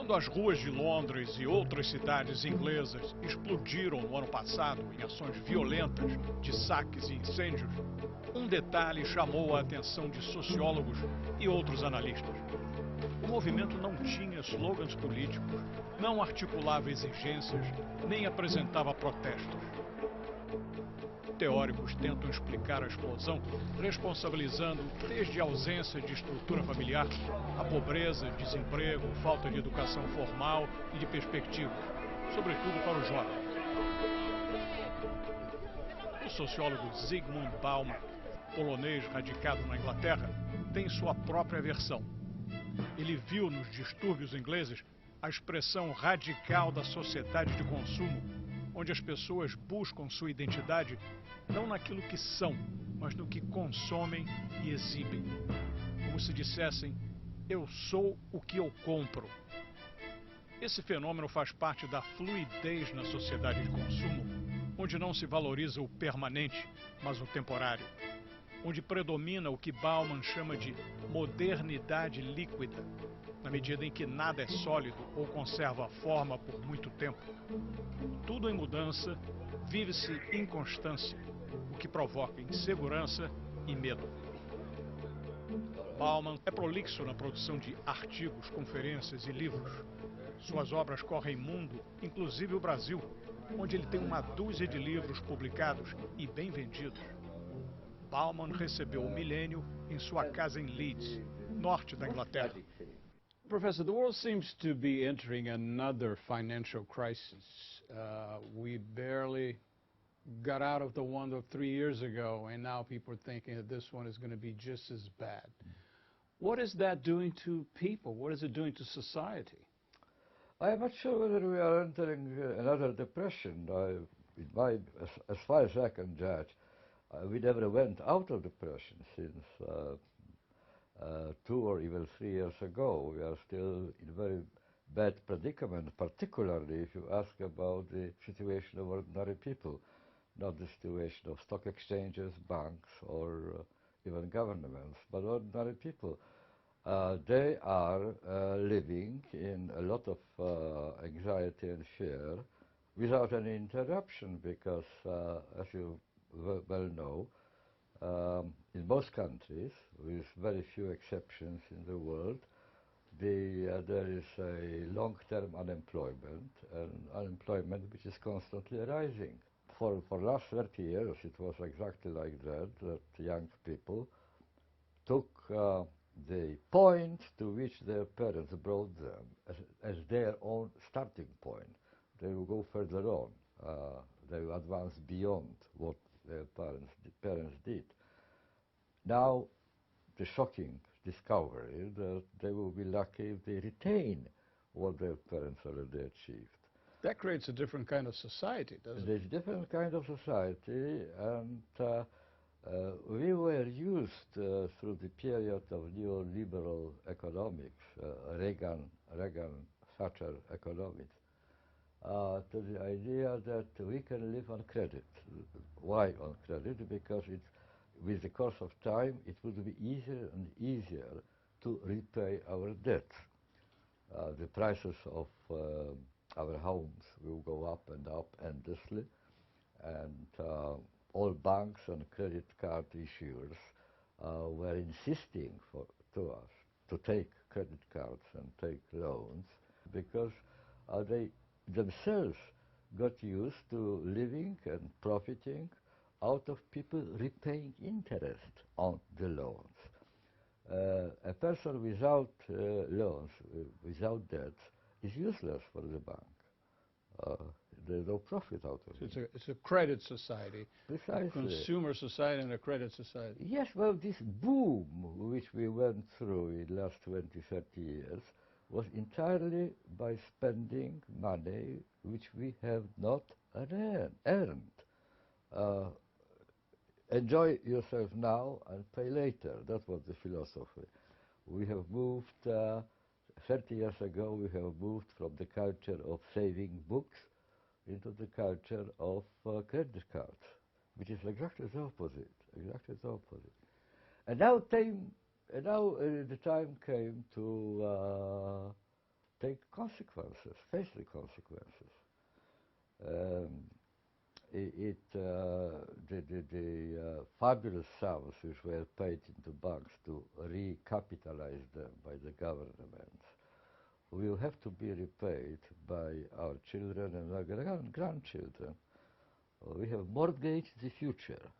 Quando as ruas de Londres e outras cidades inglesas explodiram no ano passado em ações violentas de saques e incêndios, um detalhe chamou a atenção de sociólogos e outros analistas. O movimento não tinha slogans políticos, não articulava exigências, nem apresentava protestos. Teóricos tentam explicar a explosão responsabilizando desde a ausência de estrutura familiar, a pobreza, desemprego, falta de educação formal e de perspectivas, sobretudo para os jovens. O sociólogo Zygmunt Bauman, polonês radicado na Inglaterra, tem sua própria versão. Ele viu nos distúrbios ingleses a expressão radical da sociedade de consumo, onde as pessoas buscam sua identidade não naquilo que são, mas no que consomem e exibem. Como se dissessem, eu sou o que eu compro. Esse fenômeno faz parte da fluidez na sociedade de consumo, onde não se valoriza o permanente, mas o temporário. Onde predomina o que Bauman chama de modernidade líquida, na medida em que nada é sólido ou conserva a forma por muito tempo. Tudo em mudança, vive-se inconstância, o que provoca insegurança e medo. Bauman é prolixo na produção de artigos, conferências e livros. Suas obras correm mundo, inclusive o Brasil, onde ele tem uma dúzia de livros publicados e bem vendidos. Bauman recebeu o milênio em sua casa em Leeds, norte da Inglaterra. Professor, the world seems to be entering another financial crisis. We barely got out of the one of 3 years ago, and now people are thinking that this one is going to be just as bad. What is that doing to people? What is it doing to society? I am not sure whether we are entering another depression. As far as I can judge, we never went out of depression since 2 or even 3 years ago. We are still in a very bad predicament, particularly if you ask about the situation of ordinary people, not the situation of stock exchanges, banks, or even governments, but ordinary people. They are living in a lot of anxiety and fear without any interruption because, as you well know, in most countries, with very few exceptions in the world, there is a long-term unemployment, and unemployment which is constantly rising. For last 30 years, it was exactly like that young people took the point to which their parents brought them as their own starting point. They will go further on. They will advance beyond what their parents did. Now, the shocking discovery that they will be lucky if they retain what their parents already achieved. That creates a different kind of society, doesn't it? There's a different kind of society, and we were used through the period of neoliberal economics, Reagan-Thatcher economics, to the idea that we can live on credit. Why on credit? Because with the course of time, it would be easier and easier to repay our debts. The prices of our homes will go up and up endlessly, and all banks and credit card issuers were insisting to us to take credit cards and take loans because they themselves got used to living and profiting out of people repaying interest on the loans. A person without loans, without debts, is useless for the bank. There's no profit out of it. So it's a credit society, Precisely. a consumer society and a credit society. Yes, well, this boom which we went through in the last 20, 30 years was entirely by spending money which we have not earned. Enjoy yourself now and pay later. That was the philosophy. We have moved, 30 years ago, we have moved from the culture of saving books into the culture of credit cards, which is exactly the opposite, And now the time came to take consequences, face the consequences. The fabulous sums which were paid into banks to recapitalize them by the government will have to be repaid by our children and our grandchildren. We have mortgaged the future,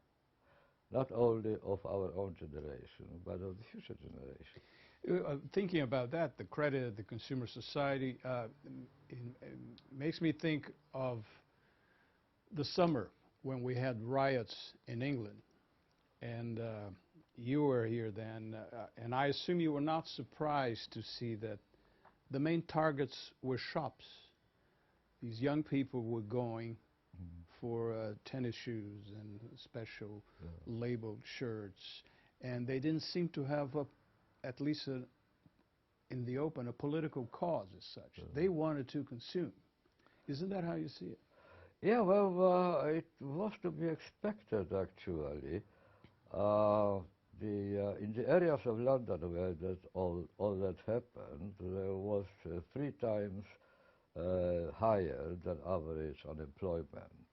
not only of our own generation, but of the future generation. Thinking about that, the credit of the consumer society it makes me think of the summer when we had riots in England, and you were here then, and I assume you were not surprised to see that the main targets were shops. These young people were going for tennis shoes and special labeled shirts, and they didn't seem to have, at least in the open, a political cause as such. They wanted to consume. Isn't that how you see it? Yeah, well, it was to be expected, actually. In the areas of London where all that happened, there was 3 times higher than average unemployment.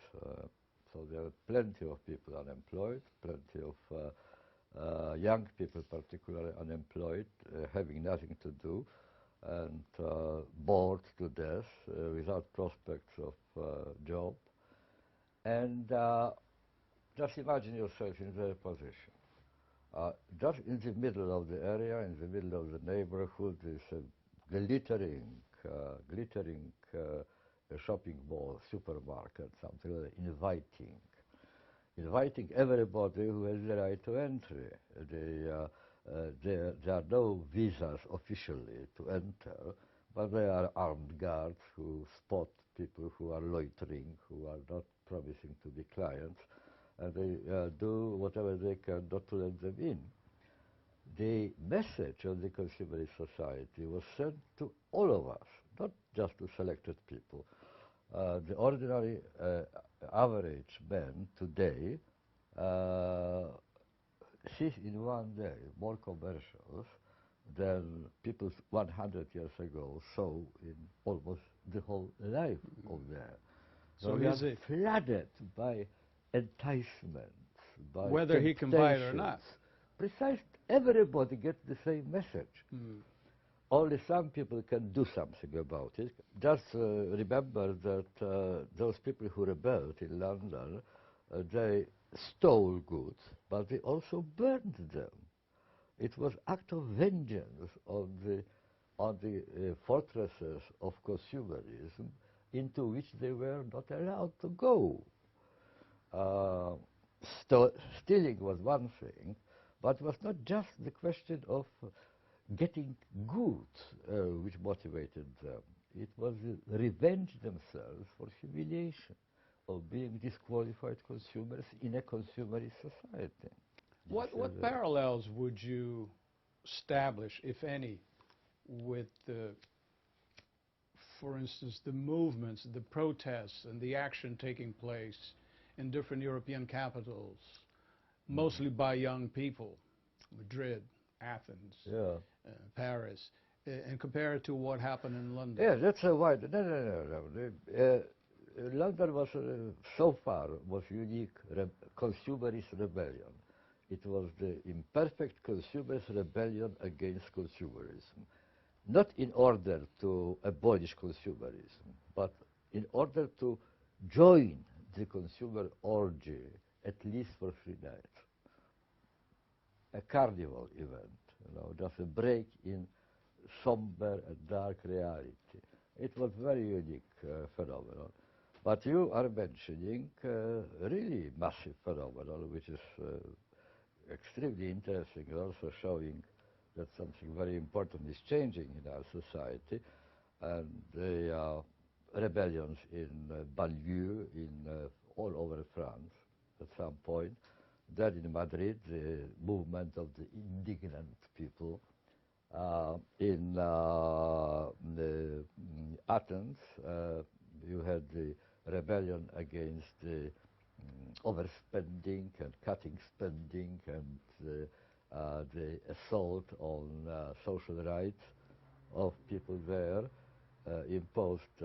So there were plenty of people unemployed, plenty of young people particularly unemployed, having nothing to do, and bored to death without prospects of job. And just imagine yourself in their position. Just in the middle of the area, in the middle of the neighborhood, is a glittering shopping mall, supermarket, something like that, inviting everybody who has the right to entry. There are no visas officially to enter, but there are armed guards who spot people who are loitering, who are not promising to be clients, and they do whatever they can not to let them in. The message of the consumerist society was sent to all of us, not just to selected people. The ordinary average man today sees in one day more commercials than people 100 years ago saw in almost the whole life of there. So we are flooded by enticements, by whether he can buy it or not. Precisely, everybody gets the same message. Only some people can do something about it. Just remember that those people who rebelled in London, they stole goods, but they also burned them. It was act of vengeance on the fortresses of consumerism into which they were not allowed to go. Stealing was one thing, but it was not just the question of getting goods which motivated them. It was revenge themselves for humiliation of being disqualified consumers in a consumerist society. What parallels would you establish, if any, with for instance, the movements, the protests, and the action taking place in different European capitals, mostly by young people, Madrid, Athens, Paris, and compare it to what happened in London? Yeah, that's a wide. No. London was so far was unique consumerist rebellion. It was the imperfect consumerist rebellion against consumerism, not in order to abolish consumerism, but in order to join the consumer orgy, at least for 3 nights. A carnival event, just a break in somber and dark reality. It was very unique phenomenon. But you are mentioning really massive phenomenon, which is extremely interesting, and also showing that something very important is changing in our society, and the rebellions in banlieue, in all over France at some point. Then in Madrid, the movement of the indignant people. In Athens, you had the rebellion against the overspending and cutting spending and the assault on social rights of people there. imposed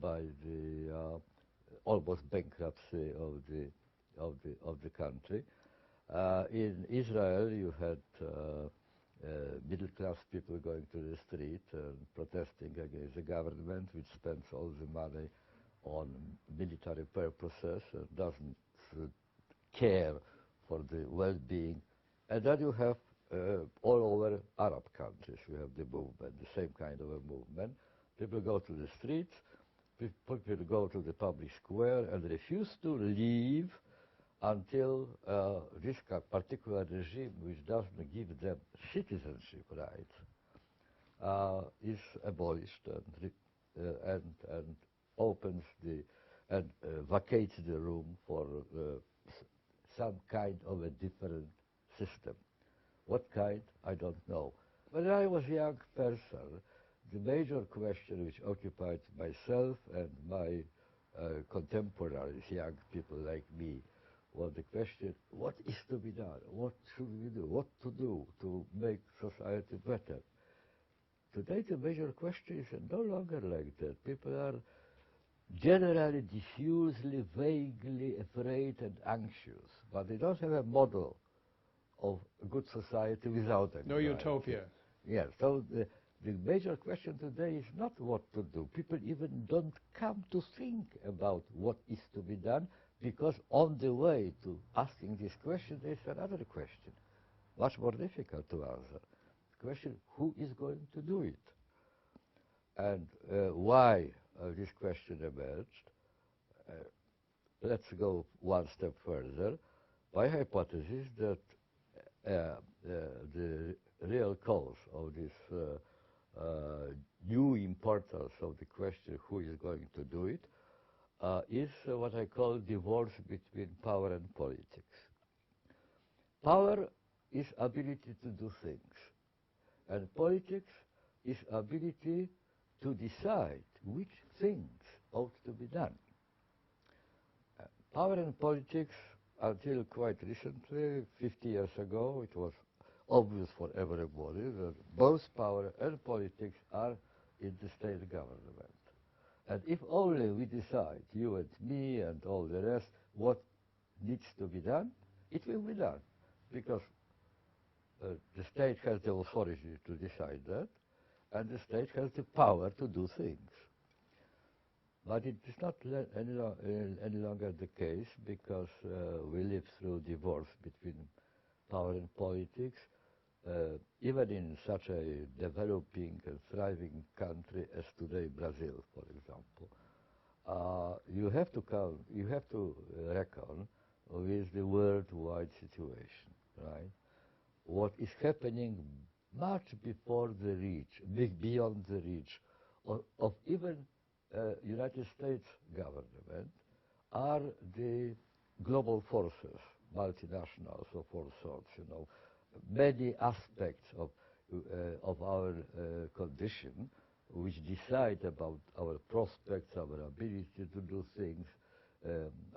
by the almost bankruptcy of the country. In Israel, you had middle-class people going to the street and protesting against the government, which spends all the money on military purposes and doesn't care for the well-being. And then you have all over Arab countries, you have the movement, the same kind of a movement. People go to the streets, people go to the public square and refuse to leave until this particular regime, which doesn't give them citizenship rights, is abolished and opens and vacates the room for some kind of a different system. What kind, I don't know. When I was a young person, the major question which occupied myself and my contemporaries, young people like me, was the question, what is to be done? What should we do? What to do to make society better? Today the major question is no longer like that. People are generally diffusely, vaguely afraid and anxious, but they don't have a model of a good society without anxiety. No utopia. Yes, so the major question today is not what to do. People even don't come to think about what is to be done, because on the way to asking this question, there's another question, much more difficult to answer. The question, who is going to do it? And why this question emerged? Let's go one step further. My hypothesis that the real cause of this new importance of the question, who is going to do it, is what I call divorce between power and politics. Power is ability to do things, and politics is ability to decide which things ought to be done. Power and politics, until quite recently, 50 years ago, it was obvious for everybody that both power and politics are in the state government. And if only we decide, you and me and all the rest, what needs to be done, it will be done. Because the state has the authority to decide that, and the state has the power to do things. But it is not any longer the case, because we live through divorce between power and politics. Even in such a developing and thriving country as today, Brazil, for example, you have to reckon with the worldwide situation, right? What is happening much before the reach, beyond the reach of even United States government, are the global forces, multinationals of all sorts, you know. Many aspects of our condition which decide about our prospects, our ability to do things,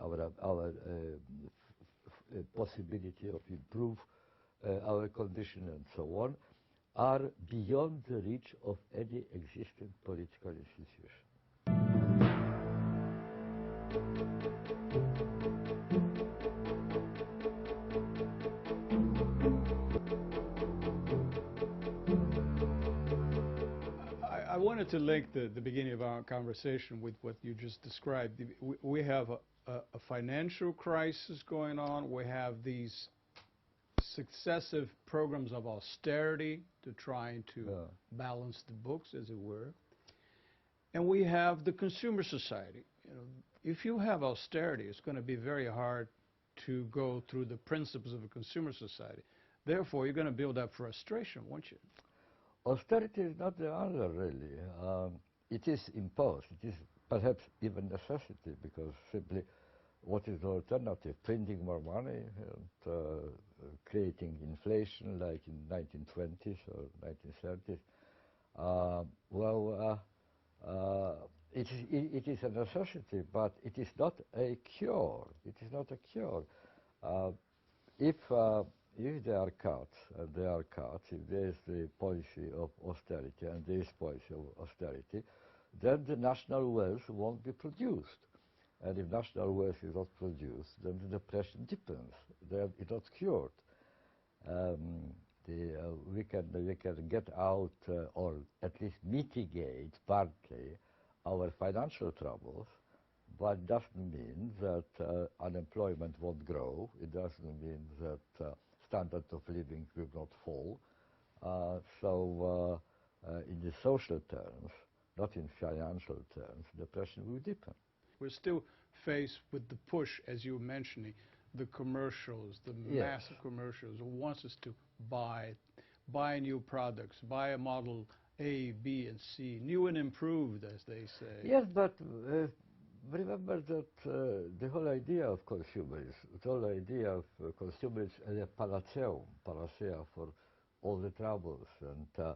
our possibility of improve our condition and so on, are beyond the reach of any existing political institution. I wanted to link the beginning of our conversation with what you just described. We have a financial crisis going on. We have these successive programs of austerity to trying to balance the books, as it were. And we have the consumer society. You know, if you have austerity, it's going to be very hard to go through the principles of a consumer society. Therefore, you're going to build up frustration, won't you? Austerity is not the answer, really. It is imposed. It is perhaps even necessity, because simply what is the alternative? Printing more money and creating inflation like in 1920s or 1930s. It is a necessity, but it is not a cure. It is not a cure. If there are cuts, and there are cuts, if there is the policy of austerity, and there is policy of austerity, then the national wealth won't be produced. And if national wealth is not produced, then the depression deepens. It's not cured. We can get out or at least mitigate partly our financial troubles, but it doesn't mean that unemployment won't grow. It doesn't mean that standard of living will not fall. So in the social terms, not in financial terms, depression will deepen. We're still faced with the push, as you were mentioning, the commercials, the Yes. massive commercials who wants us to buy new products, buy a model A, B, and C, new and improved, as they say. Yes, but remember that the whole idea of consumerism, the whole idea of consumerism as a panacea for all the troubles and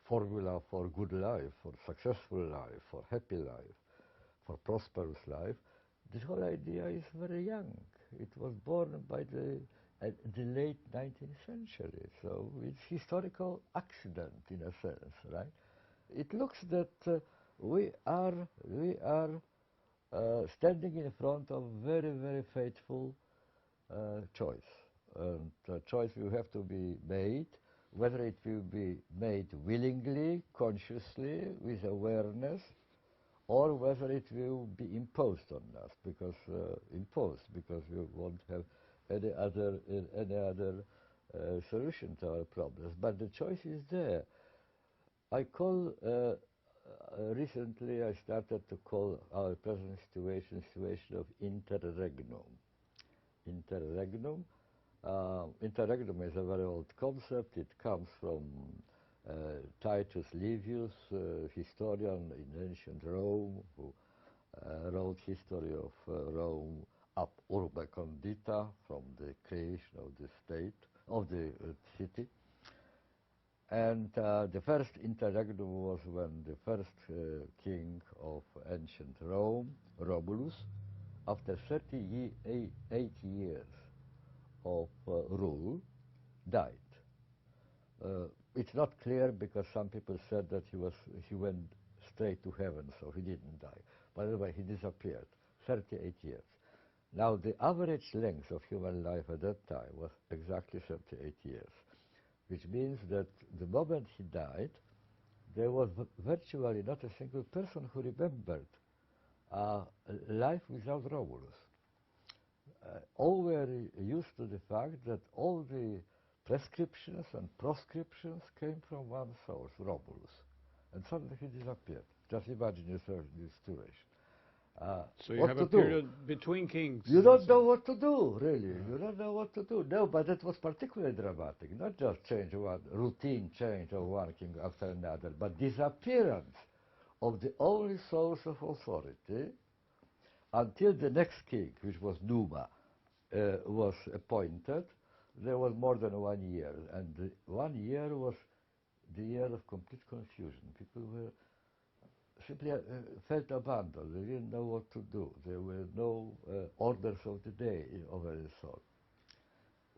formula for good life, for successful life, for happy life, for prosperous life, this whole idea is very young. It was born by the late 19th century, so it's historical accident in a sense, right? It looks that we are standing in front of very, very fateful choice. And the choice will have to be made, whether it will be made willingly, consciously, with awareness, or whether it will be imposed on us, because we won't have any other solution to our problems. But the choice is there. I call recently I started to call our present situation of interregnum. Interregnum is a very old concept. It comes from Titus Livius, historian in ancient Rome, who wrote history of Rome ab urbe condita, from the creation of the state, of the city. And the first interregnum was when the first king of ancient Rome, Romulus, after 38 years of rule, died. It's not clear, because some people said that he went straight to heaven, so he didn't die. By the way, he disappeared. 38 years. Now, the average length of human life at that time was exactly 38 years, which means that the moment he died, there was virtually not a single person who remembered life without Romulus. All were used to the fact that all the prescriptions and proscriptions came from one source, Romulus. And suddenly he disappeared. Just imagine yourself in this situation. So you have a period between kings. You don't know what to do, really. You don't know what to do. No, but it was particularly dramatic. Not just routine change of one king after another, but disappearance of the only source of authority until the next king, which was Numa, was appointed. There was more than 1 year, and the 1 year was the year of complete confusion. People were simply felt abandoned. They didn't know what to do. There were no orders of the day of any sort.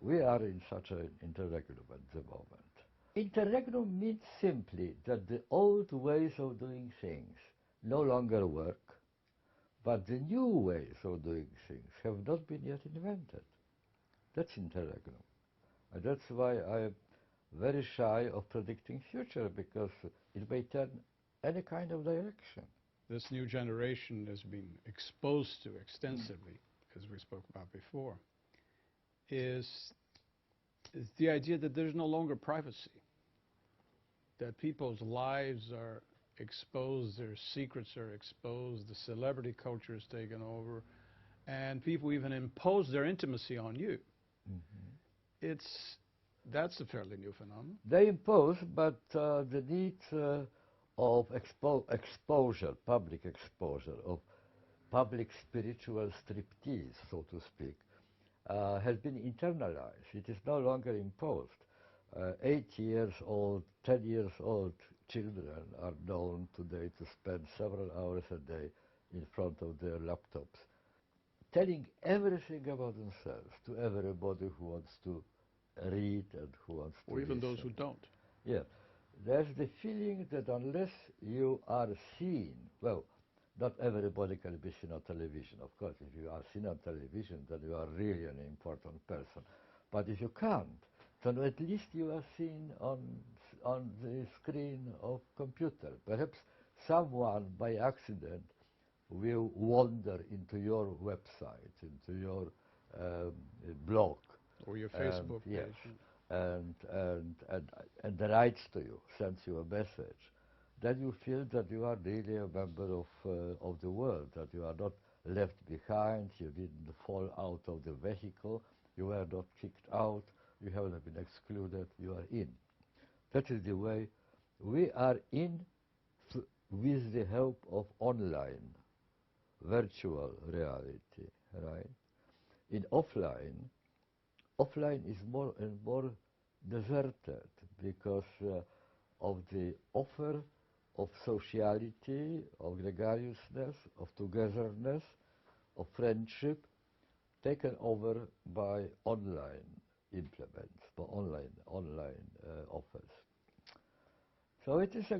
We are in such an interregnum at the moment. Interregnum means simply that the old ways of doing things no longer work, but the new ways of doing things have not been yet invented. That's interregnum. And that's why I'm very shy of predicting future, because it may turn any kind of direction. This new generation has been exposed to extensively, as we spoke about before, is the idea that there's no longer privacy, that people's lives are exposed, their secrets are exposed, the celebrity culture has taken over, and people even impose their intimacy on you. Mm-hmm. That's a fairly new phenomenon. They impose, but the need of exposure, public exposure, of public spiritual striptease, so to speak, has been internalized. It is no longer imposed. 8 years old, 10 years old children are known today to spend several hours a day in front of their laptops, telling everything about themselves to everybody who wants to read and who wants to or even listen. those who don't. Yeah. There's the feeling that unless you are seen, well, not everybody can be seen on television. Of course, if you are seen on television, then you are really an important person. But if you can't, then at least you are seen on the screen of computer. Perhaps someone by accident will wander into your website, into your blog. Or your Facebook page. Yes, and writes to you, sends you a message. Then you feel that you are really a member of the world, that you are not left behind, you didn't fall out of the vehicle, you were not kicked out, you haven't been excluded, you are in. That is the way we are in with the help of online, virtual reality, right? In offline is more and more deserted because of the offer of sociality, of gregariousness, of togetherness, of friendship, taken over by online implements, by online offers. So it is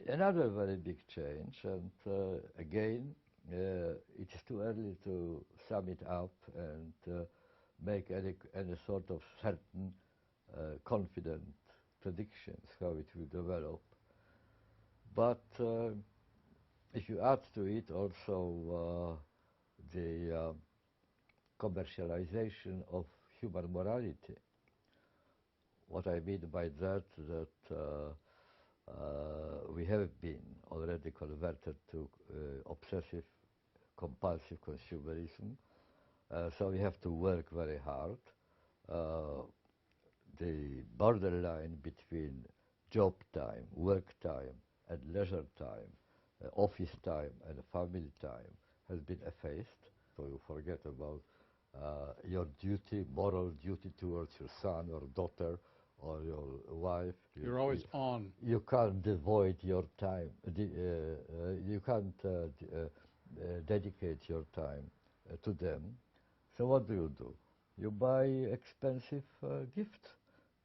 another very big change, and again, it is too early to sum it up and make any sort of certain confident predictions how it will develop. But if you add to it also the commercialization of human morality, what I mean by that we have been already converted to obsessive compulsive consumerism, so we have to work very hard. The borderline between job time, work time, and leisure time, office time and family time has been effaced. So you forget about your duty, moral duty towards your son or daughter or your wife. You're always on. You can't devoid your time. You can't dedicate your time to them. So what do? You buy expensive gifts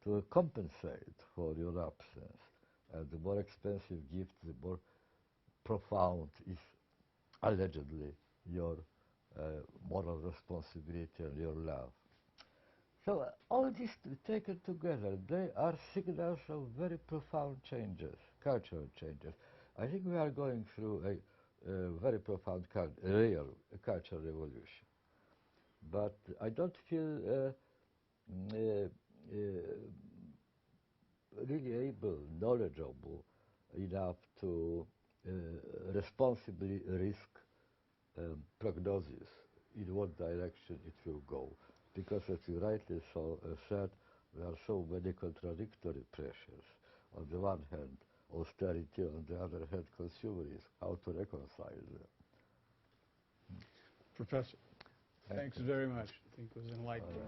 to compensate for your absence. And the more expensive gift, the more profound is allegedly your moral responsibility and your love. So all this taken together, they are signals of very profound changes, cultural changes. I think we are going through a very profound real cultural revolution. But I don't feel really able, knowledgeable enough to responsibly risk prognosis in what direction it will go. Because as you rightly said, there are so many contradictory pressures. On the one hand, austerity, on the other hand, consumerism. How to reconcile them? Professor, thanks very much. I think it was enlightening.